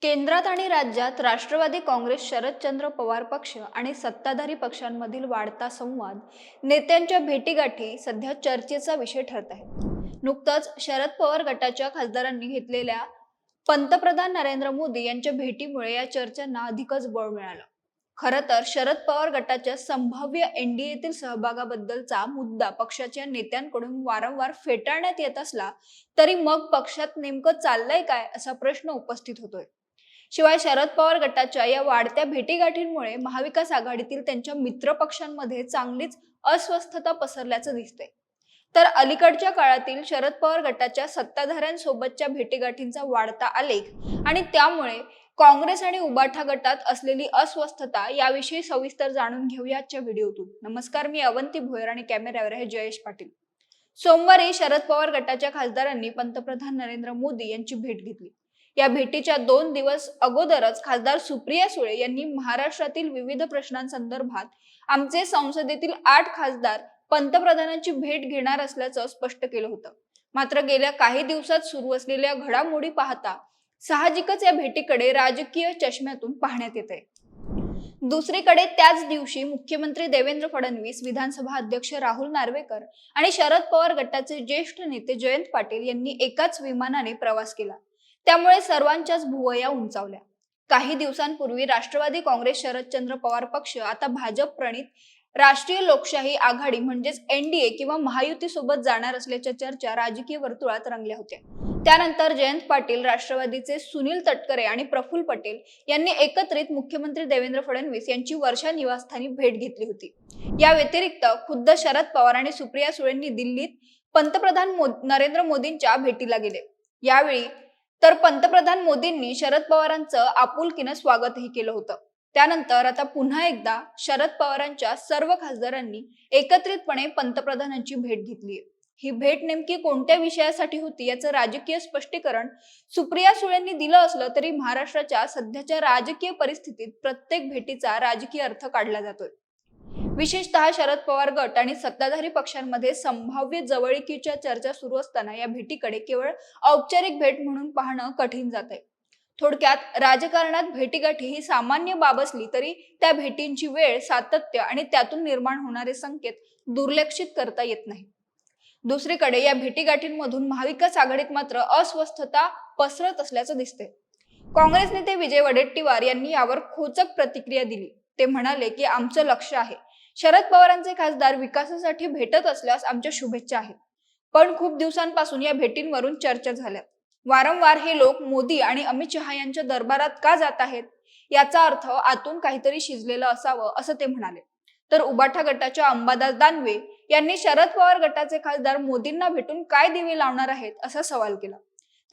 केंद्रात आणि राज्यात राष्ट्रवादी काँग्रेस, शरदचंद्र पवार पक्ष आणि सत्ताधारी पक्षांमधील वाढता संवाद, नेत्यांच्या भेटीगाठी सध्या चर्चेचा विषय ठरत आहे. नुकतंच शरद पवार गटाच्या खासदारांनी घेतलेल्या पंतप्रधान नरेंद्र मोदी यांच्या भेटीमुळे या चर्चांना अधिकच बळ मिळालं. खरं तर शरद पवार गटाच्या संभाव्य एनडीएतील सहभागाबद्दलचा मुद्दा पक्षाच्या नेत्यांकडून वारंवार फेटाळण्यात येत असला तरी मग पक्षात नेमकं चाललंय काय असा प्रश्न उपस्थित होतोय. शिवाय शरद पवार गटाच्या या वाढत्या भेटीगाठींमुळे महाविकास आघाडीतील त्यांच्या मित्र पक्षांमध्ये चांगलीच अस्वस्थता पसरल्याचं दिसतंय. तर अलीकडच्या काळातील शरद पवार गटाच्या सत्ताधाऱ्यांसोबतच्या भेटीगाठींचा वाढता आलेख आणि त्यामुळे काँग्रेस आणि उबाठा गटात असलेली अस्वस्थता याविषयी सविस्तर जाणून घेऊया आजच्या व्हिडिओतून. नमस्कार, मी अवंती भोयर आणि कॅमेऱ्यावर आहे जयेश पाटील. सोमवारी शरद पवार गटाच्या खासदारांनी पंतप्रधान नरेंद्र मोदी यांची भेट घेतली. या भेटीच्या 2 दिवस अगोदरच खासदार सुप्रिया सुळे यांनी महाराष्ट्रातील विविध प्रश्नांसंदर्भात आमचे संसदेतील 8 खासदार पंतप्रधानांची भेट घेणार असल्याचं स्पष्ट केलं होतं. मात्र गेल्या काही दिवसात सुरू असलेल्या घडामोडी पाहता साहजिकच या भेटीकडे राजकीय चष्म्यातून पाहण्यात येते. दुसरीकडे त्याच दिवशी मुख्यमंत्री देवेंद्र फडणवीस, विधानसभा अध्यक्ष राहुल नार्वेकर आणि शरद पवार गटाचे ज्येष्ठ नेते जयंत पाटील यांनी एकाच विमानाने प्रवास केला. त्यामुळे सर्वांच्याच भुवया उंचावल्या. काही दिवसांपूर्वी राष्ट्रवादी काँग्रेस, शरदचंद्र पवार पक्ष आता भाजप प्रणित राष्ट्रीय लोकशाही आघाडी म्हणजेच एनडीए किंवा महायुती सोबत जाणार असल्याच्या चर्चा राजकीय वर्तुळात रंगल्या होत्या. त्यानंतर जयंत पाटील, राष्ट्रवादीचे सुनील तटकरे आणि प्रफुल्ल पटेल यांनी एकत्रित मुख्यमंत्री देवेंद्र फडणवीस यांची वर्षा निवासस्थानी भेट घेतली होती. या व्यतिरिक्त खुद्द शरद पवार आणि सुप्रिया सुळेंनी दिल्लीत पंतप्रधान नरेंद्र मोदींच्या भेटीला गेले. यावेळी तर पंतप्रधान मोदींनी शरद पवारांचं आपुलकीनं स्वागतही केलं होतं. त्यानंतर आता पुन्हा एकदा शरद पवारांच्या सर्व खासदारांनी एकत्रितपणे पंतप्रधानांची भेट घेतलीय. ही भेट नेमकी कोणत्या विषयासाठी होती याचं राजकीय स्पष्टीकरण सुप्रिया सुळेंनी दिलं असलं तरी महाराष्ट्राच्या सध्याच्या राजकीय परिस्थितीत प्रत्येक भेटीचा राजकीय अर्थ काढला जातोय. विशेषतः शरद पवार गट आणि सत्ताधारी पक्षांमध्ये संभाव्य जवळीकीच्या चर्चा सुरू असताना या भेटीकडे केवळ औपचारिक भेट म्हणून पाहणं कठीण जात आहे. थोडक्यात राजकारणात भेटीगाठी ही सामान्य बाब असली तरी त्या भेटींची वेळ, सातत्य आणि त्यातून निर्माण होणारे संकेत दुर्लक्षित करता येत नाही. दुसरीकडे या भेटीगाठींमधून महाविकास आघाडीत मात्र अस्वस्थता पसरत असल्याचं दिसते. काँग्रेस नेते विजय वडेट्टीवार यांनी यावर खोचक प्रतिक्रिया दिली. ते म्हणाले की आमचं लक्ष आहे, शरद पवारांचे खासदार विकासासाठी भेटत असल्यास आमच्या शुभेच्छा आहेत. पण खूप दिवसांपासून या भेटींवरून चर्चा झाल्या. वारंवार हे लोक मोदी आणि अमित शहा यांच्या दरबारात का जात आहेत याचा अर्थ आतून काहीतरी शिजलेलं असावं असं ते म्हणाले. तर उबाठा गटाच्या अंबादास दानवे यांनी शरद पवार गटाचे खासदार मोदींना भेटून काय दिवे लावणार आहेत असा सवाल केला.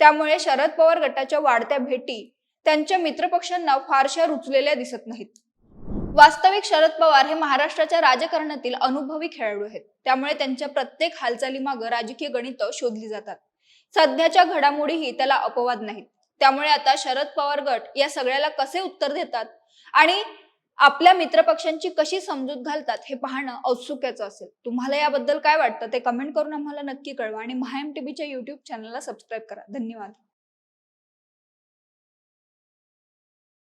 त्यामुळे शरद पवार गटाच्या वाढत्या भेटी त्यांच्या मित्रपक्षांना फारशा रुचलेल्या दिसत नाहीत. वास्तविक शरद पवार हे महाराष्ट्राच्या राजकारणातील अनुभवी खेळाडू आहेत. त्यामुळे त्यांच्या प्रत्येक हालचालीमागे राजकीय गणितं शोधली जातात. सध्याच्या घडामोडीही त्याला अपवाद नाहीत. त्यामुळे आता शरद पवार गट या सगळ्याला कसे उत्तर देतात आणि आपल्या मित्रपक्षांची कशी समजूत घालतात हे पाहणं औत्सुक्याचं असेल. तुम्हाला याबद्दल काय वाटतं ते कमेंट करून आम्हाला नक्की कळवा आणि महाएमटीबीच्या YouTube चॅनलला सबस्क्राईब करा. धन्यवाद.